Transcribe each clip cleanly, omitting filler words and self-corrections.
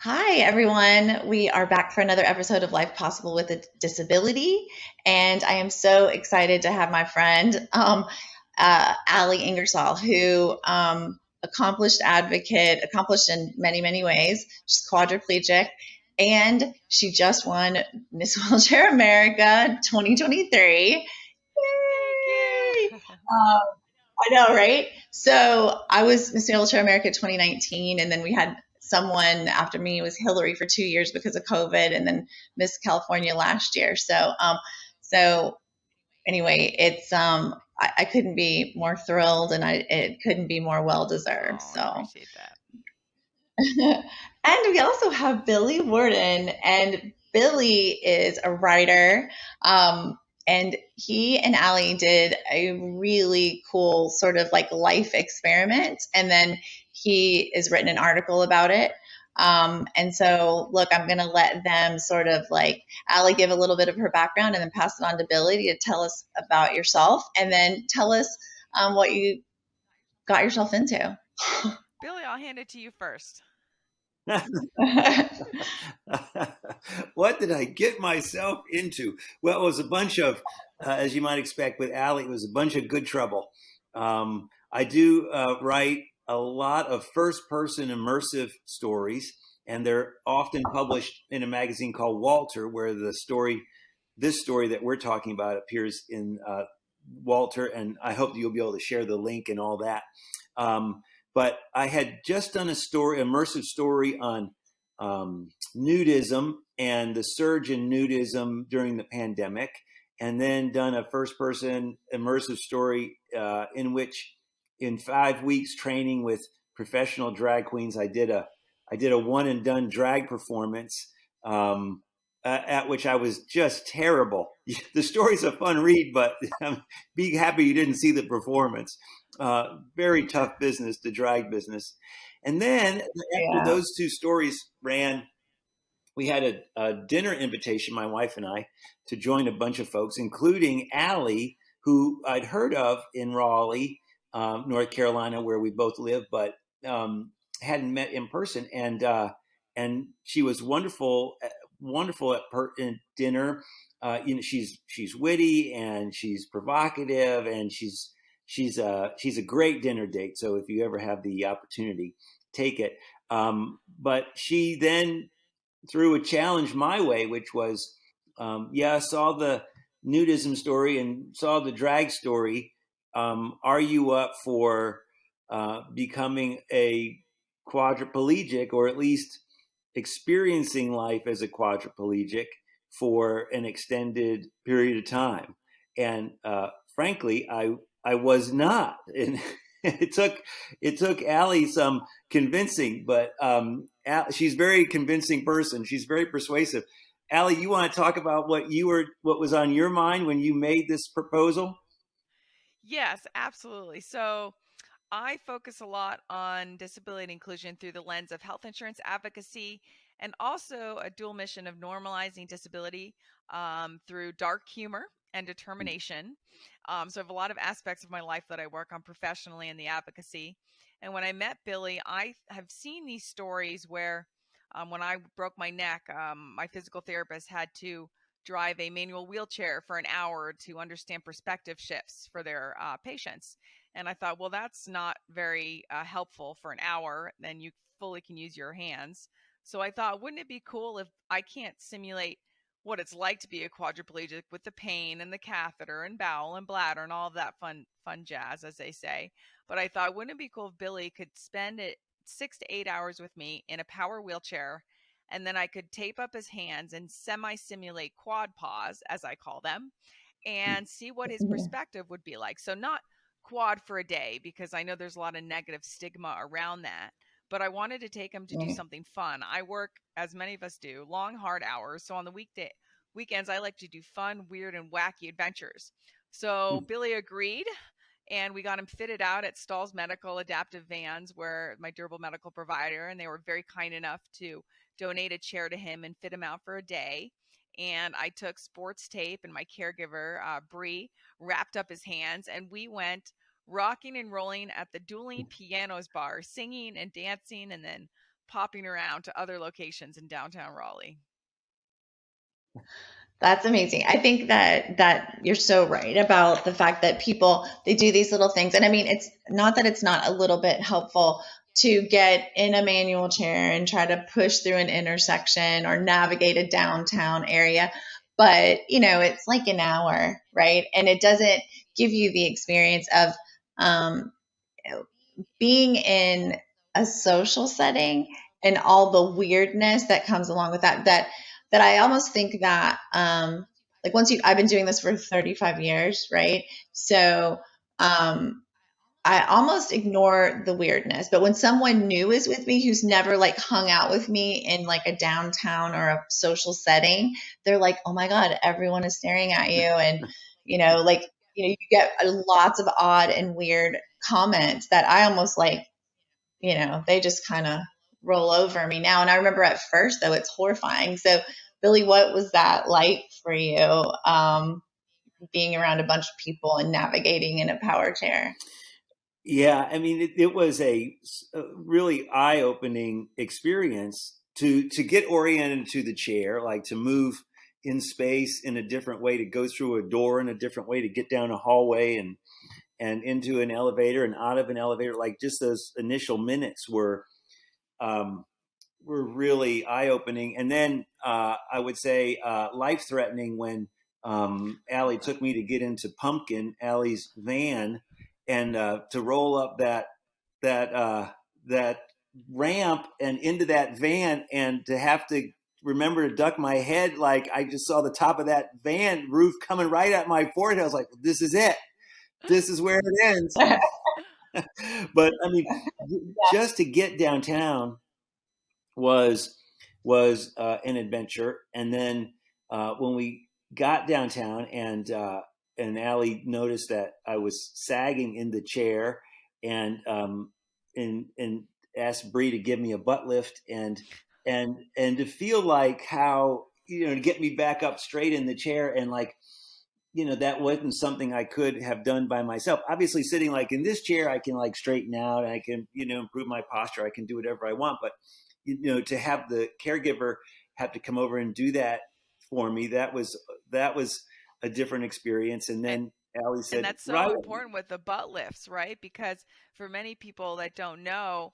Hi, everyone. We are back for another episode of Life Possible with a Disability. And I am so excited to have my friend, Allie Ingersoll, who accomplished advocate, accomplished in many, many ways. She's quadriplegic, and she just won Miss Wheelchair America 2023. Thank you. Yay! Um, I know, right? So I was Miss Wheelchair America 2019, and then we had someone after me. It was Hillary for 2 years because of COVID, and then Miss California last year. So anyway, I couldn't be more thrilled, and it couldn't be more well deserved. Oh, I So, appreciate that. and we also have Billy Warden, and Billy is a writer. And he and Allie did a really cool sort of like life experiment. And then he has written an article about it. And so, look, I'm going to let them sort of like Allie give a little bit of her background and then pass it on to Billy to tell us about yourself and then tell us what you got yourself into. Billy, I'll hand it to you first. What did I get myself into? Well, it was a bunch of, as you might expect with Allie, it was a bunch of good trouble. I do write a lot of first person immersive stories, and they're often published in a magazine called Walter, where this story that we're talking about appears in Walter, and I hope you'll be able to share the link and all that. But I had just done immersive story on nudism and the surge in nudism during the pandemic, and then done a first-person immersive story in which, in 5 weeks training with professional drag queens, I did a one-and-done drag performance at which I was just terrible. The story's a fun read, but be happy you didn't see the performance. Very tough business, the drag business. And then after Yeah. those two stories ran, we had a dinner invitation, my wife and I, to join a bunch of folks, including Allie, who I'd heard of in Raleigh, North Carolina, where we both live, but hadn't met in person. And she was wonderful, wonderful in dinner. She's witty and she's provocative and she's a great dinner date. So if you ever have the opportunity, take it. But she then threw a challenge my way, which was, I saw the nudism story and saw the drag story. Are you up for becoming a quadriplegic, or at least experiencing life as a quadriplegic for an extended period of time? And frankly, I was not, and it took Allie some convincing, but she's a very convincing person. She's very persuasive. Allie, you want to talk about what was on your mind when you made this proposal? Yes, absolutely. So I focus a lot on disability inclusion through the lens of health insurance advocacy and also a dual mission of normalizing disability through dark humor and determination. So I have a lot of aspects of my life that I work on professionally in the advocacy. And when I met Billy, I have seen these stories where when I broke my neck, my physical therapist had to drive a manual wheelchair for an hour to understand perspective shifts for their patients. And I thought, well, that's not very helpful for an hour. Then you fully can use your hands. So I thought, wouldn't it be cool if I can't simulate what it's like to be a quadriplegic with the pain and the catheter and bowel and bladder and all of that fun jazz, as they say. But I thought, wouldn't it be cool if Billy could spend 6 to 8 hours with me in a power wheelchair, and then I could tape up his hands and semi simulate quad paws, as I call them, and see what his perspective would be like. So, not quad for a day, because I know there's a lot of negative stigma around that. But I wanted to take him to do something fun. I work, as many of us do, long, hard hours. So on the weekends, I like to do fun, weird, and wacky adventures. So Billy agreed, and we got him fitted out at Stall's Medical Adaptive Vans, where my durable medical provider, and they were very kind enough to donate a chair to him and fit him out for a day. And I took sports tape, and my caregiver, Bree, wrapped up his hands, and we went rocking and rolling at the Dueling Pianos bar, singing and dancing, and then popping around to other locations in downtown Raleigh. That's amazing. I think that you're so right about the fact that people, they do these little things. And I mean, it's not that it's not a little bit helpful to get in a manual chair and try to push through an intersection or navigate a downtown area. But, it's like an hour, right? And it doesn't give you the experience of um, being in a social setting and all the weirdness that comes along with that I almost think that like I've been doing this for 35 years, right? So I almost ignore the weirdness, but when someone new is with me who's never like hung out with me in like a downtown or a social setting, they're like, oh my god, everyone is staring at you. And you get lots of odd and weird comments that I almost like, they just kind of roll over me now. And I remember at first, though, it's horrifying. So, Billy, what was that like for you, being around a bunch of people and navigating in a power chair? Yeah, I mean, it was a really eye-opening experience to get oriented to the chair, like to move in space in a different way, to go through a door in a different way, to get down a hallway and into an elevator and out of an elevator. Like just those initial minutes um, were really eye-opening, and then I would say life-threatening when Allie took me to get into Pumpkin, Allie's van, and to roll up that ramp and into that van, and to have to remember to duck my head. Like I just saw the top of that van roof coming right at my forehead. I was like, "This is it. This is where it ends." But I mean, just to get downtown was an adventure. And then when we got downtown, and Allie noticed that I was sagging in the chair, and and asked Bree to give me a butt lift, and to feel like how, to get me back up straight in the chair, and like, that wasn't something I could have done by myself. Obviously, sitting like in this chair, I can like straighten out, and I can, improve my posture. I can do whatever I want. But, to have the caregiver have to come over and do that for me, that was a different experience. And And then Allie and said, that's right. so important with the butt lifts, right? Because for many people that don't know,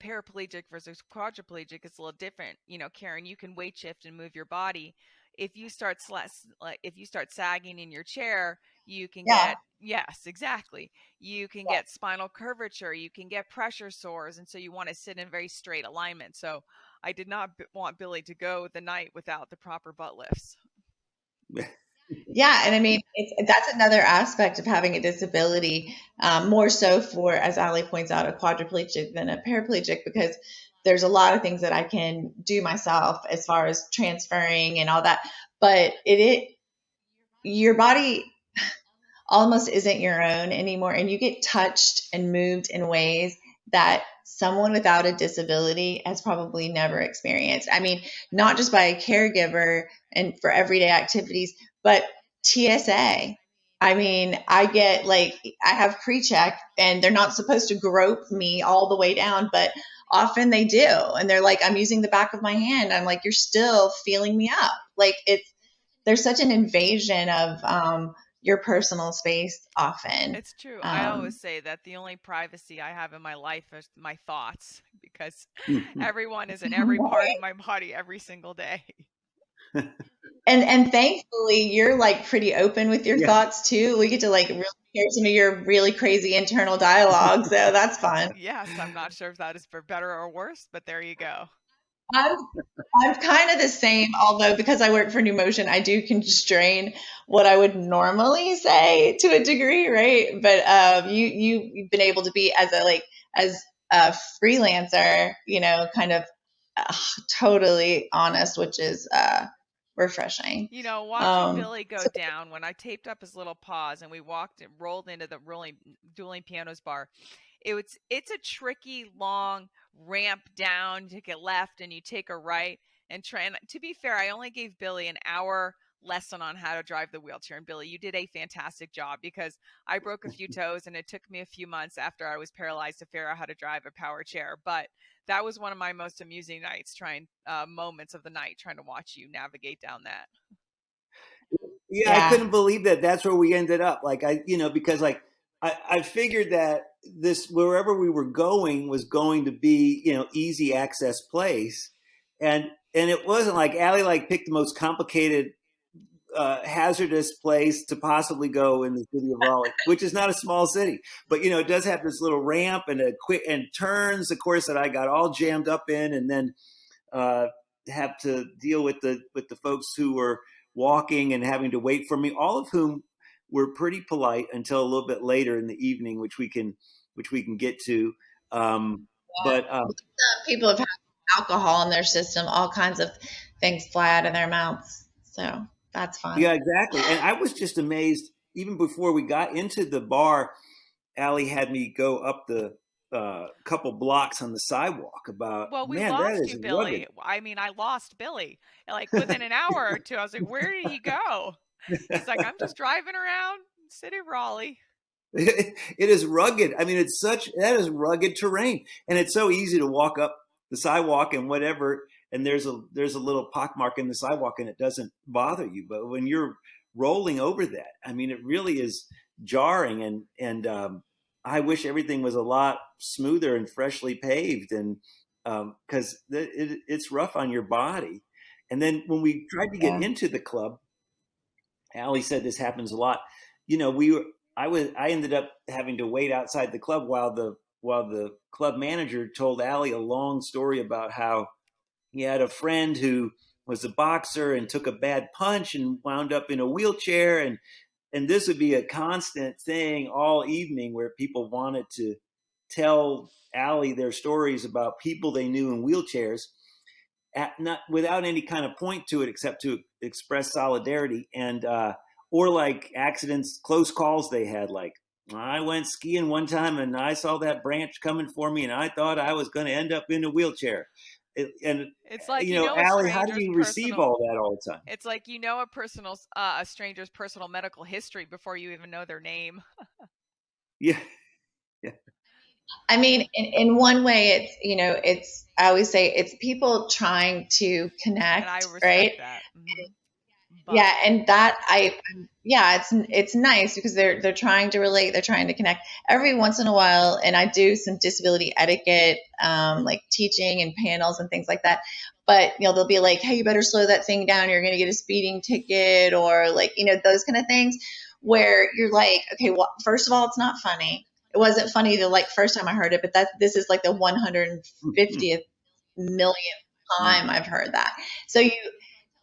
paraplegic versus quadriplegic is a little different. Karen, you can weight shift and move your body. If you start sagging in your chair, you can Yeah. get, yes, exactly. You can get spinal curvature, you can get pressure sores, and so you want to sit in very straight alignment. So I did not want Billy to go the night without the proper butt lifts. Yeah, and I mean, that's another aspect of having a disability, more so for, as Ali points out, a quadriplegic than a paraplegic, because there's a lot of things that I can do myself as far as transferring and all that. But your body almost isn't your own anymore, and you get touched and moved in ways that someone without a disability has probably never experienced. I mean, not just by a caregiver and for everyday activities, but TSA. I mean, I have pre-check, and they're not supposed to grope me all the way down, but often they do. And they're like, I'm using the back of my hand. I'm like, you're still feeling me up. Like there's such an invasion of your personal space often. It's true. I always Um, say that the only privacy I have in my life is my thoughts, because everyone is in every part of my body every single day. and thankfully, you're like pretty open with your Yeah. thoughts too. We get to like really hear some of your really crazy internal dialogue, so that's fun. Yes, I'm not sure if that is for better or worse, but there you go. I'm I'm kind of the same, although because I work for New Motion, I do constrain what I would normally say to a degree, right? But you've been able to be as a freelancer, kind of uh, totally honest, which is refreshing. Watching Billy go So down when I taped up his little paws and we walked and rolled into the rolling dueling pianos bar. It's a tricky long ramp down. You take a left and you take a right and try. And to be fair, I only gave Billy an hour lesson on how to drive the wheelchair. And Billy, you did a fantastic job, because I broke a few toes and it took me a few months after I was paralyzed to figure out how to drive a power chair. But that was one of my most amusing moments of the night, trying to watch you navigate down that. Yeah, I Yeah. couldn't believe that that's where we ended up. Like because like I figured that this wherever we were going was going to be, easy access place. And it wasn't like Allie like picked the most complicated hazardous place to possibly go in the city of Raleigh, which is not a small city, but it does have this little ramp and a quick and turns, of course, that I got all jammed up in, and then uh, have to deal with the folks who were walking and having to wait for me, all of whom were pretty polite until a little bit later in the evening, which we can get to. But Some people have had alcohol in their system, all kinds of things fly out of their mouths. So that's fun. Yeah, exactly. And I was just amazed. Even before we got into the bar, Allie had me go up the couple blocks on the sidewalk. About, Well, we man, that lost is you, rugged. Billy. I mean, I lost Billy like within an hour or two. I was like, where did he go? He's like, I'm just driving around city of Raleigh. It is rugged. I mean, that is rugged terrain, and it's so easy to walk up the sidewalk and whatever. And there's a little pockmark in the sidewalk, and it doesn't bother you. But when you're rolling over that, I mean, it really is jarring. And I wish everything was a lot smoother and freshly paved, and because it's rough on your body. And then when we tried to get Yeah. into the club, Allie said this happens a lot. I ended up having to wait outside the club while the club manager told Allie a long story about how he had a friend who was a boxer and took a bad punch and wound up in a wheelchair, and this would be a constant thing all evening where people wanted to tell Allie their stories about people they knew in wheelchairs, not without any kind of point to it except to express solidarity, and or like accidents, close calls they had. Like, I went skiing one time and I saw that branch coming for me and I thought I was going to end up in a wheelchair. And It's like, a Allie, how do stranger's you receive personal. all that all the time? It's like, a stranger's personal medical history before you even know their name. Yeah, yeah, I mean, in one way, I always say it's people trying to And I connect, right? respect that. But Yeah, and yeah, it's nice because they're trying to relate, they're trying to connect. Every once in a while, and I do some disability etiquette, like teaching and panels and things like that. But they'll be like, "Hey, you better slow that thing down. You're going to get a speeding ticket," or like those kind of things, where you're like, "Okay, well, first of all, it's not funny. It wasn't funny the like first time I heard it, but this is like the 150th millionth time I've heard that." So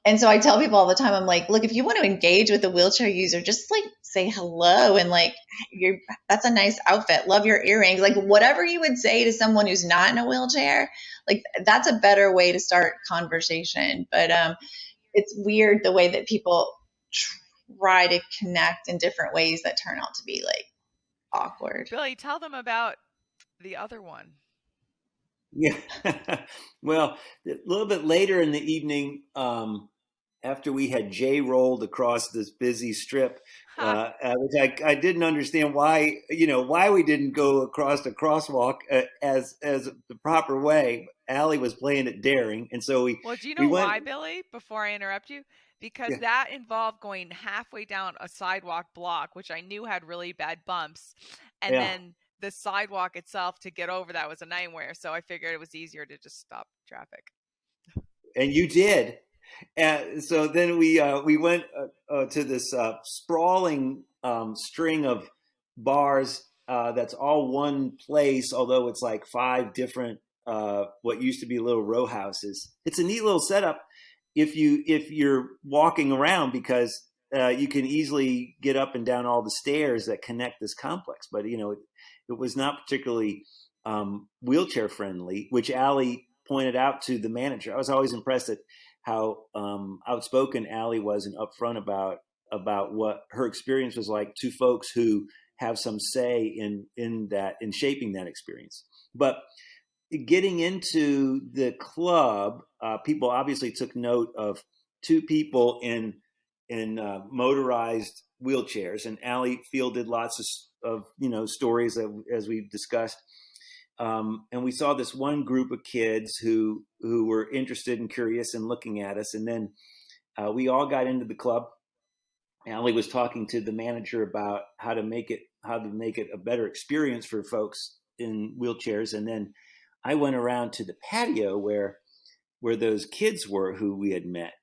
I tell people all the time, I'm like, look, if you want to engage with a wheelchair user, just like say hello and like that's a nice outfit. Love your earrings. Like whatever you would say to someone who's not in a wheelchair, like that's a better way to start conversation. But it's weird the way that people try to connect in different ways that turn out to be like awkward. Billy, tell them about the other one. yeah. Well, a little bit later in the evening, after we had Jay rolled across this busy strip, Ha! which I didn't understand why we didn't go across the crosswalk as the proper way. Allie was playing it daring, and so Well, do you we know went. why, Billy? Before I interrupt you, because Yeah, that involved going halfway down a sidewalk block, which I knew had really bad bumps, and yeah, then the sidewalk itself to get over that was a nightmare. So I figured it was easier to just stop traffic. and you did. And so then we went to this sprawling string of bars that's all one place, although it's like five different what used to be little row houses. It's a neat little setup if you're walking around because you can easily get up and down all the stairs that connect this complex. But it was not particularly wheelchair friendly, which Allie pointed out to the manager. I was always impressed at how outspoken Allie was and upfront about what her experience was like to folks who have some say in shaping that experience. But getting into the club, people obviously took note of two people in motorized wheelchairs, and Allie fielded lots of stories as we've discussed. And we saw this one group of kids who were interested and curious and looking at us, and then we all got into the club. Allie was talking to the manager about how to make it a better experience for folks in wheelchairs, and then I went around to the patio where those kids were who we had met,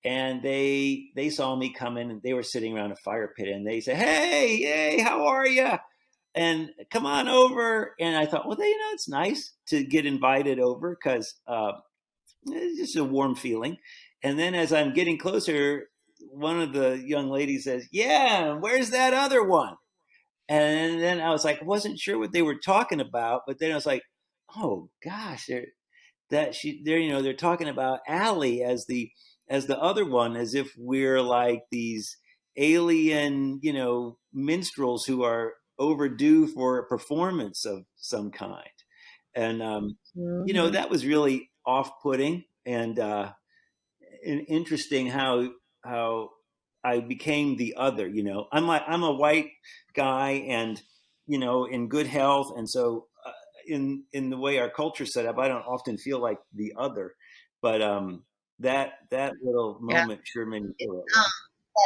and they saw me come in, and they were sitting around a fire pit, and they said, hey, how are you? And come on over. And I thought, well, it's nice to get invited over, because it's just a warm feeling. And then as I'm getting closer, one of the young ladies says, yeah, where's that other one? And then I was like, wasn't sure what they were talking about, but then I was like, oh gosh, they're talking about Allie as the other one, as if we're like these alien, minstrels who are overdue for a performance of some kind. And that was really off-putting, and interesting how I became the other. I'm a white guy, and in good health, and so in the way our culture's set up, I don't often feel like the other, but that little Yeah. moment sure made me feel that way.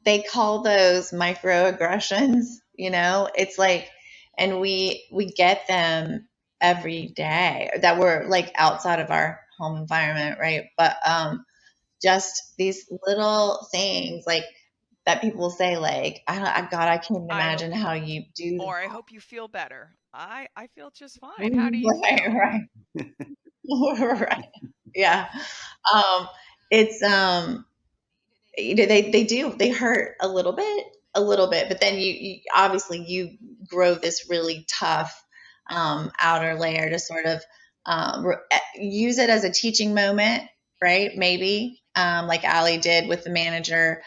They call those microaggressions, it's like, and we get them every day that we're like outside of our home environment, right? But just these little things like that people say, like, God, I can't even imagine how you do Or I that. hope you feel better. I feel just fine. How do you Right, feel? right. Right. Yeah. It's they hurt a little bit, but then you obviously you grow this really tough outer layer to sort of use it as a teaching moment, right? Maybe like Allie did with the manager.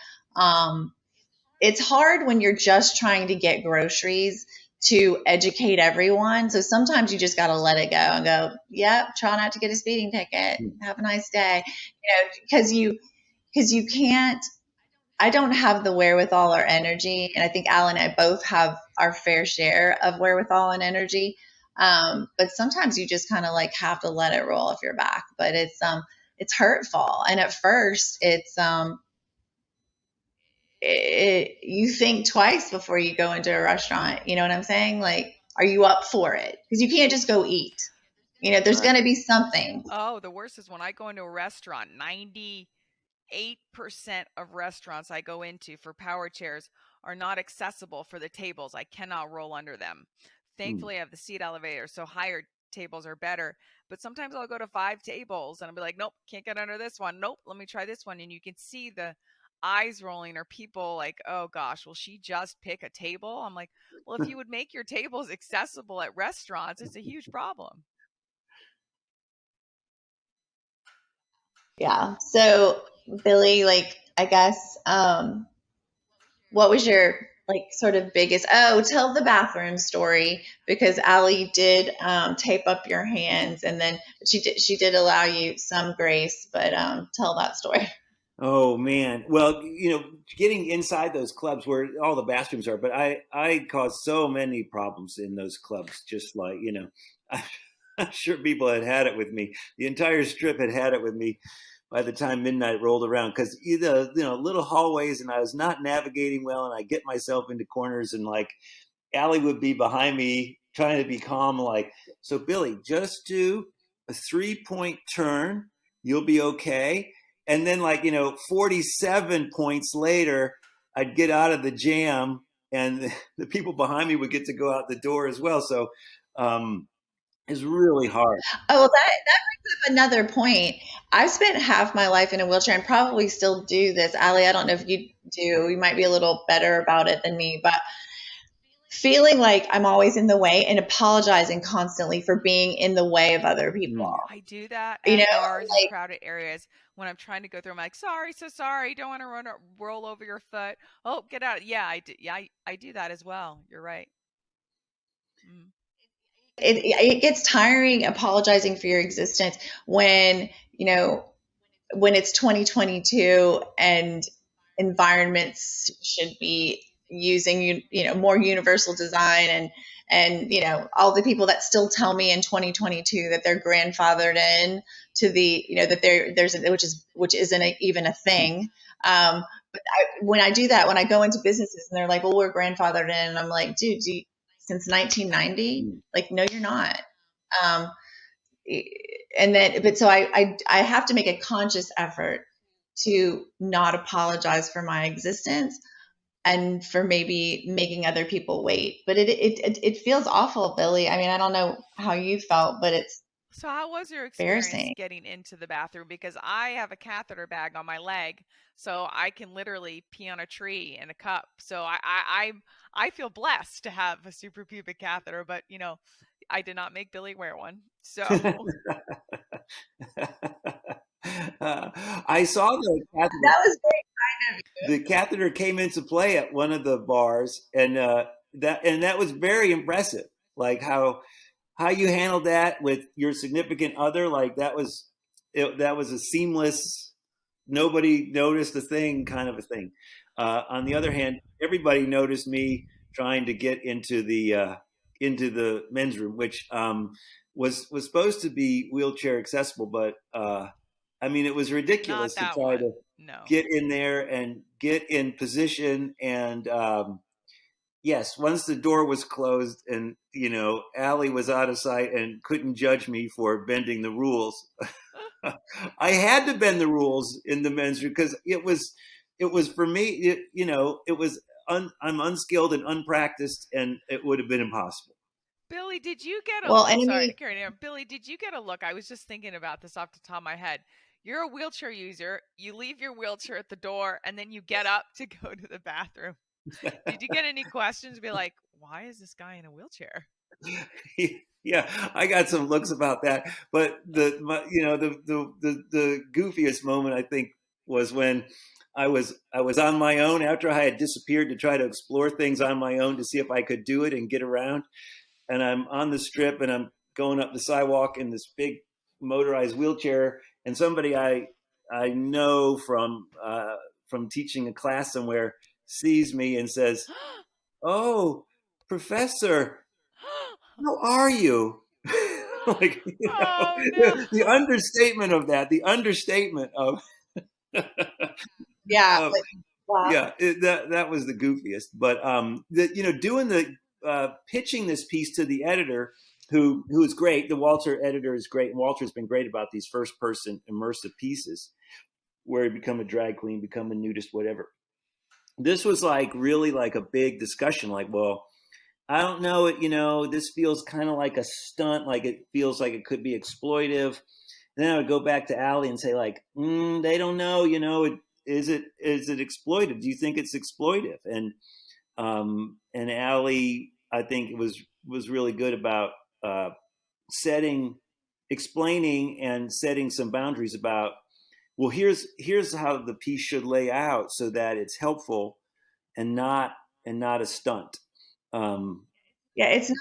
It's hard when you're just trying to get groceries to educate everyone. So sometimes you just got to let it go and go, yep, try not to get a speeding ticket. Have a nice day. Because you can't. I don't have the wherewithal or energy, and I think Al and I both have our fair share of wherewithal and energy. But sometimes you just kind of like have to let it roll off your back. But it's hurtful, and at first you think twice before you go into a restaurant. You know what I'm saying? Like, are you up for it? Because you can't just go eat. There's going to be something. Oh, the worst is when I go into a restaurant, 98% of restaurants I go into for power chairs are not accessible for the tables. I cannot roll under them. Thankfully, I have the seat elevator, so higher tables are better. But sometimes I'll go to 5 tables and I'll be like, nope, can't get under this one. Nope, let me try this one. And you can see the eyes rolling, or people like, oh gosh, will she just pick a table? I'm like, well, if you would make your tables accessible at restaurants, it's a huge problem. Yeah. So, Billy, like, I guess, what was your like sort of biggest? Oh, tell the bathroom story, because Allie did tape up your hands, and then she did allow you some grace, but tell that story. Oh man. Well, getting inside those clubs where all the bathrooms are, but I caused so many problems in those clubs. Just like, I'm sure people had it with me. The entire strip had it with me by the time midnight rolled around, because either, little hallways, and I was not navigating well, and I get myself into corners, and like Allie would be behind me trying to be calm, like, so Billy, just do a 3-point turn, you'll be okay. And then, like, 47 points later, I'd get out of the jam, and the people behind me would get to go out the door as well. So it's really hard. Oh, well, that brings up another point. I've spent half my life in a wheelchair and probably still do this. Allie, I don't know if you do. You might be a little better about it than me, but feeling like I'm always in the way and apologizing constantly for being in the way of other people. I do that You know, at bars and like, crowded areas when I'm trying to go through. I'm like, sorry, so sorry. Don't want to roll over your foot. Oh, get out. Yeah, I do. Yeah, I do that as well. You're right. Mm. it gets tiring apologizing for your existence when, when it's 2022 and environments should be using, more universal design, and all the people that still tell me in 2022 that they're grandfathered in to the, that which isn't even a thing. But when I do that, when I go into businesses and they're like, well, we're grandfathered in, and I'm like, dude, since 1990? Like, no, you're not. Um, and then, but so I have to make a conscious effort to not apologize for my existence and for maybe making other people wait. But it feels awful, Billy. I mean, I don't know how you felt, but it's So how was your experience embarrassing. getting into the bathroom? Because I have a catheter bag on my leg, so I can literally pee on a tree in a cup. So I feel blessed to have a suprapubic catheter, but I did not make Billy wear one. So I saw That was very kind of the catheter came into play at one of the bars, and that was very impressive. Like how you handled that with your significant other, like that was a seamless, nobody noticed a thing kind of a thing. On the other hand, everybody noticed me trying to get into the men's room, which was supposed to be wheelchair accessible, but I mean, it was not ridiculous to that try to one. No. get in there and get in position. And yes, once the door was closed and Allie was out of sight and couldn't judge me for bending the rules, I had to bend the rules in the men's room because it was for me. It was I'm unskilled and unpracticed, and it would have been impossible. Billy, did you get a well, and I sorry mean, to carry on. Billy, did you get a look? I was just thinking about this off the top of my head. You're a wheelchair user. You leave your wheelchair at the door and then you get up to go to the bathroom. Did you get any questions? Be like, why is this guy in a wheelchair? Yeah, I got some looks about that, but the goofiest moment I think was when I was on my own after I had disappeared to try to explore things on my own to see if I could do it and get around, and I'm on the strip and I'm going up the sidewalk in this big motorized wheelchair, and somebody I know from teaching a class somewhere sees me and says, "Oh, professor, how are you?" Like, Oh the no. understatement of that, the understatement of, yeah, of like, wow. yeah, that was the goofiest. But doing the pitching this piece to the editor, who is great. The Walter editor is great, and Walter's been great about these first person immersive pieces where you become a drag queen, become a nudist, whatever. This was like really like a big discussion. Like, well, I don't know. This feels kind of like a stunt. Like it feels like it could be exploitive. And then I would go back to Allie and say, like, they don't know. Is it exploitive? Do you think it's exploitive? And Allie, I think it was really good about uh, explaining and setting some boundaries about. Well, here's how the piece should lay out so that it's helpful and not a stunt. Um, Yeah, it's not.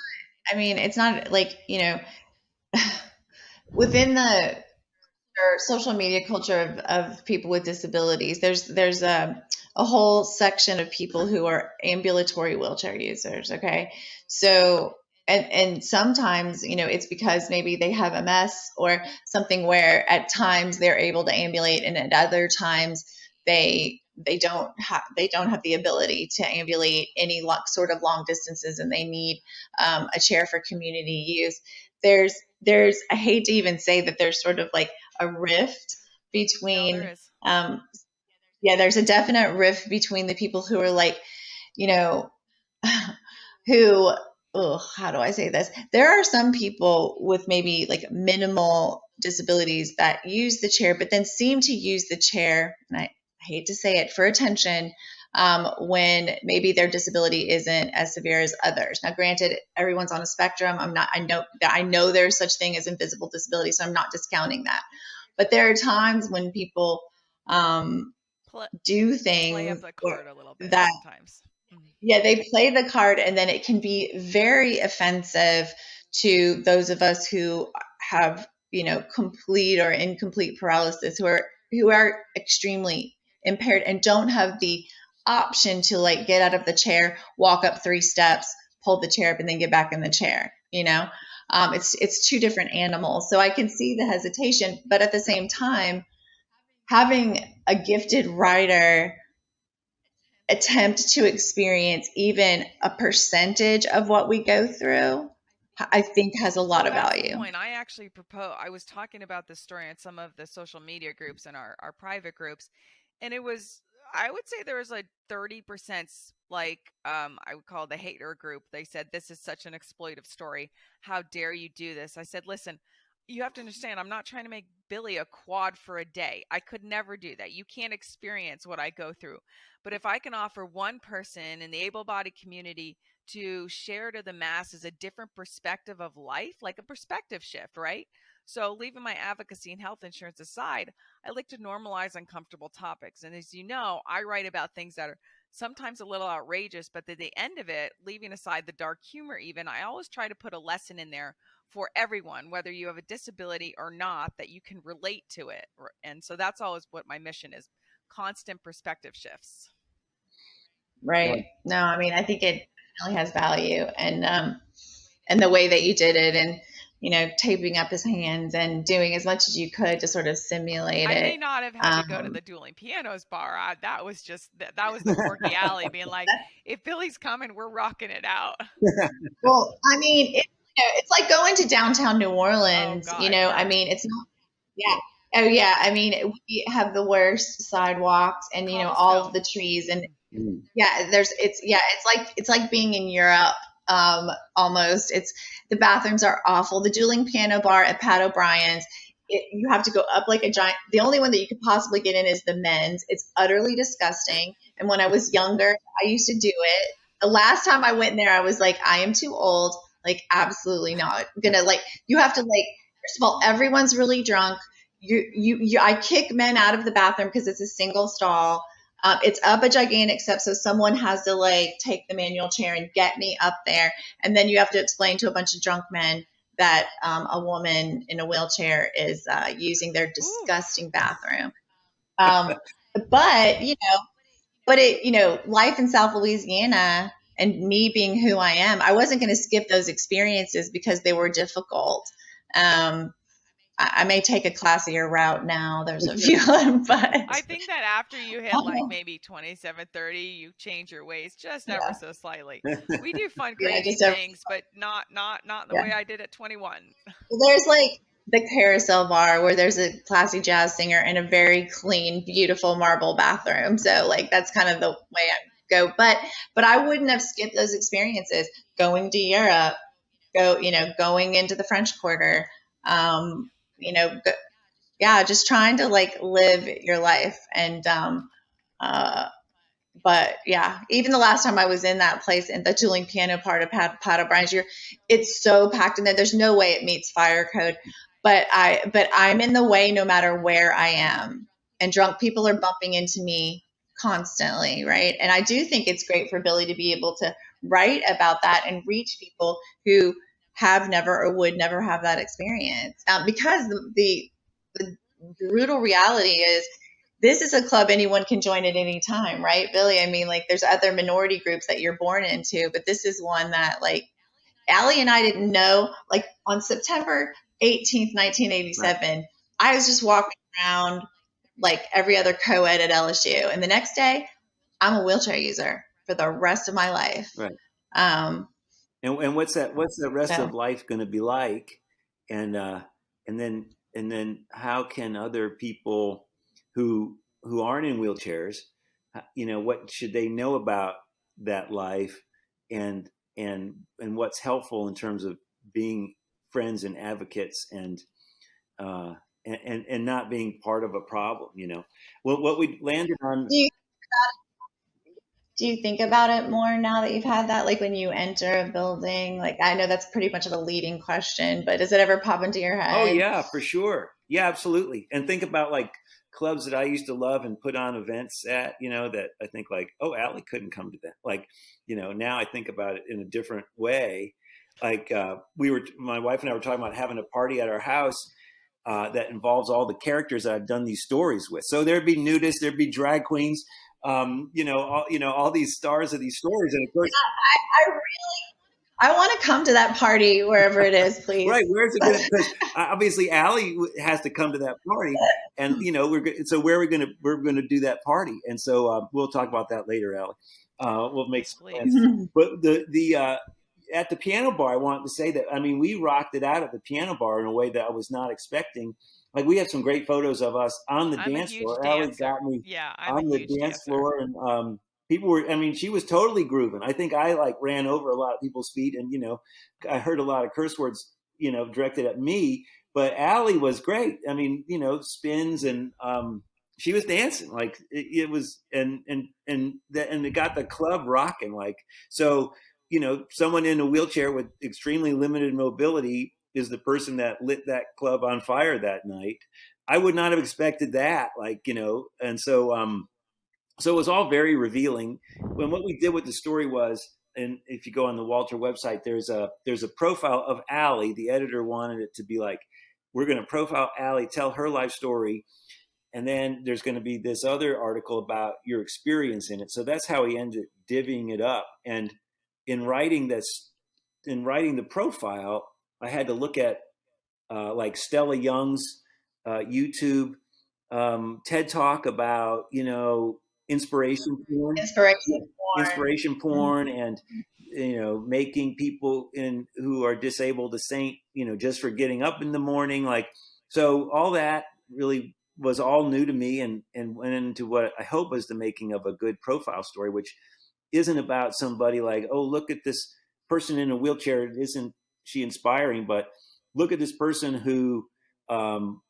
I mean, it's not like, within the or social media culture of people with disabilities, there's a whole section of people who are ambulatory wheelchair users. Okay, so and sometimes it's because maybe they have MS or something where at times they're able to ambulate, and at other times they don't have the ability to ambulate any sort of long distances, and they need a chair for community use. There's I hate to even say that there's sort of like a rift No, there between is. yeah, there's a definite rift between the people who are like, you know who how do I say this? There are some people with maybe like minimal disabilities that use the chair, but then seem to use the chair, and I hate to say it, for attention, when maybe their disability isn't as severe as others. Now, granted, everyone's on a spectrum. I know there's such thing as invisible disability, so I'm not discounting that. But there are times when people um, Pl- do Play up things the card a little bit that, sometimes. Mhm. yeah, they play the card, and then it can be very offensive to those of us who have, complete or incomplete paralysis, who are extremely impaired and don't have the option to like get out of the chair, walk up 3 steps, pull the chair up, and then get back in the chair. It's two different animals. So I can see the hesitation, but at the same time, having a gifted rider attempt to experience even a percentage of what we go through, I think has a lot of That's value. the point. I actually I was talking about this story on some of the social media groups and our private groups, and I would say there was like 30% like I would call the hater group. They said, this is such an exploitive story. How dare you do this? I said, listen, you have to understand, I'm not trying to make Billy a quad for a day. I could never do that. You can't experience what I go through. But if I can offer one person in the able-bodied community to share to the masses a different perspective of life, like a perspective shift, right? So, leaving my advocacy and health insurance aside, I like to normalize uncomfortable topics. And as you know, I write about things that are sometimes a little outrageous, but at the end of it, leaving aside the dark humor, even, I always try to put a lesson in there for everyone, whether you have a disability or not, that you can relate to it. And so that's always what my mission is: constant perspective shifts. Right. No, I mean, I think it really has value, and the way that you did it, and taping up his hands and doing as much as you could to sort of simulate I it. may not have had to go to the dueling pianos bar. That was just that was the Quirky Alley being like, if Billy's coming, we're rocking it out. Well, I mean, it's like going to downtown New Oh Orleans. God, I yeah. mean, it's not. Yeah. Oh yeah. I mean, we have the worst sidewalks, and all of Cobblestone. the trees, and yeah, it's like being in Europe. Almost. It's The bathrooms are awful. The dueling piano bar at Pat O'Brien's, you have to go up like a giant. The only one that you could possibly get in is the men's. It's utterly disgusting. And when I was younger, I used to do it. The last time I went in there, I was like, I am too old. Like, absolutely not gonna, like. You have to, like. First of all, everyone's really drunk. I kick men out of the bathroom because it's a single stall. It's up a gigantic step, so someone has to like take the manual chair and get me up there, and then you have to explain to a bunch of drunk men that a woman in a wheelchair is using their disgusting bathroom. Um, but life in South Louisiana and me being who I am, I wasn't going to skip those experiences because they were difficult. I may take a classier route now. There's a few of them, but I think that after you hit like maybe 27, 30, you change your ways just ever so slightly. We do fun, crazy things, but not in the way I did at 21. There's like the carousel bar where there's a classy jazz singer in a very clean, beautiful marble bathroom. So like that's kind of the way I go. But I wouldn't have skipped those experiences. Going to Europe, going into the French Quarter, just trying to like live your life. And but yeah, even the last time I was in that place in the dueling piano part of Pat O'Brien's, it's so packed in there. There's no way it meets fire code. But I'm in the way no matter where I am, and drunk people are bumping into me constantly, right? And I do think it's great for Billy to be able to write about that and reach people who have never or would never have that experience, because the brutal reality is this is a club anyone can join at any time, right, Billy? I mean, like, there's other minority groups that you're born into, but this is one that, like, Allie and I didn't know. Like, on September 18th, 1987, right, I was just walking around like every other co-ed at LSU, and the next day, I'm a wheelchair user for the rest of my life. Right. And what's the rest of life going to be like? And then how can other people who aren't in wheelchairs, what should they know about that life, and what's helpful in terms of being friends and advocates, and not being part of a problem? What we landed on. Do you think about it more now that you've had that? Like when you enter a building, like I know that's pretty much a leading question, but does it ever pop into your head? Oh yeah, for sure. Yeah, absolutely. And think about like clubs that I used to love and put on events at, that I think like, oh, Allie couldn't come to that. Like, now I think about it in a different way. Like my wife and I were talking about having a party at our house that involves all the characters that I've done these stories with. So there'd be nudists, there'd be drag queens, all these stars of these stories, and of course, I want to come to that party wherever it is, please. right? Where's it going to? Because obviously, Allie has to come to that party, and so where are we going to? We're going to do that party, and so we'll talk about that later, Allie. We'll make some plans. But the at the piano bar, I wanted to say that we rocked it out at the piano bar in a way that I was not expecting. Like, we have some great photos of us on the dance floor. Allie got me on the dance floor, and people were, she was totally grooving. I think I ran over a lot of people's feet, and, I heard a lot of curse words, directed at me, but Allie was great. Spins, and she was dancing like it was, and it got the club rocking. So, someone in a wheelchair with extremely limited mobility is the person that lit that club on fire that night. I would not have expected that, and so, so it was all very revealing. When what we did with the story was, and if you go on the Walter website, there's a profile of Allie. The editor wanted it to be like, we're going to profile Allie, tell her life story, and then there's going to be this other article about your experience in it. So that's how he ended divvying it up. And in writing the profile, I had to look at Stella Young's YouTube TED Talk about inspiration porn, and making people who are disabled a saint, just for getting up in the morning. So all that really was all new to me, and went into what I hope is the making of a good profile story, which isn't about somebody like, oh, look at this person in a wheelchair. Isn't she inspiring? But look at this person who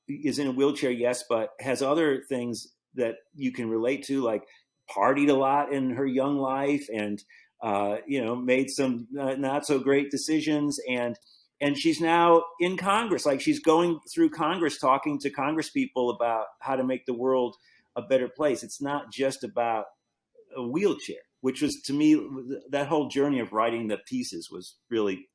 is in a wheelchair, yes, but has other things that you can relate to, like partied a lot in her young life, and made some not so great decisions, and she's now in Congress. She's going through Congress, talking to Congress people about how to make the world a better place. It's not just about a wheelchair, which was, to me, that whole journey of writing the pieces was really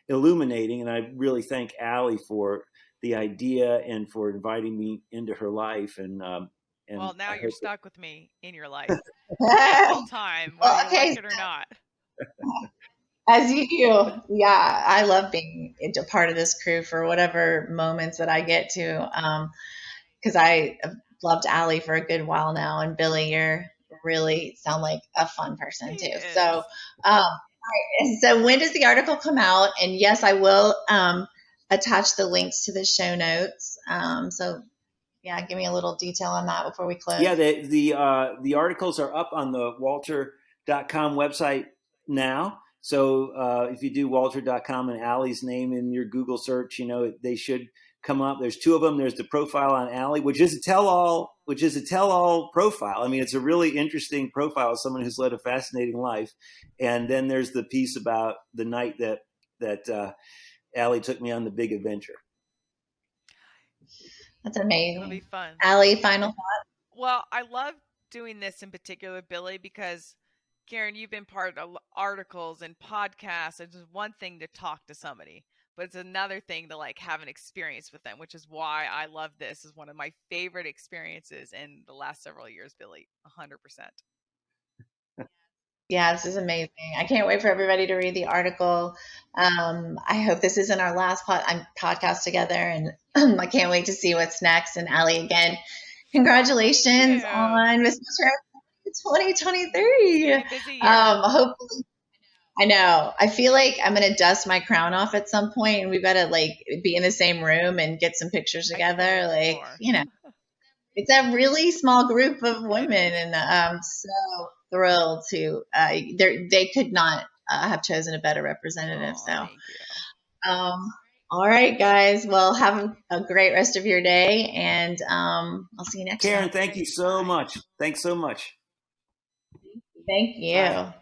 illuminating. And I really thank Allie for the idea and for inviting me into her life. And well, now you're stuck with me in your life full time, whether you like it or not. As you do. Yeah, I love being a part of this crew for whatever moments that I get to, because I have loved Allie for a good while now, and Billy, you're really sound like a fun person too. So, so when does the article come out? And yes, I will attach the links to the show notes. So yeah, give me a little detail on that before we close. Yeah, the articles are up on the Walter.com website now. So if you do Walter.com and Allie's name in your Google search, they should come up. There's two of them. There's the profile on Allie, which is a tell-all profile. It's a really interesting profile of someone who's led a fascinating life. And then there's the piece about the night that Allie took me on the big adventure. That's amazing. It'll be fun. Allie, final thought? Well, I love doing this in particular, Billy, because Karen, you've been part of articles and podcasts. It's one thing to talk to somebody, but it's another thing to have an experience with them, which is why I love this. Is one of my favorite experiences in the last several years, Billy. 100%. Yeah, this is amazing. I can't wait for everybody to read the article. I hope this isn't our last podcast together, and I can't wait to see what's next. And Allie, again, congratulations on Miss 2023. Hopefully, I know. I feel like I'm going to dust my crown off at some point, and we've got to be in the same room and get some pictures together. It's a really small group of women, and I'm so thrilled to. They could not have chosen a better representative. So, all right, guys. Well, have a great rest of your day, and I'll see you next time. Karen, thank you so much. Thanks so much. Thank you. Bye.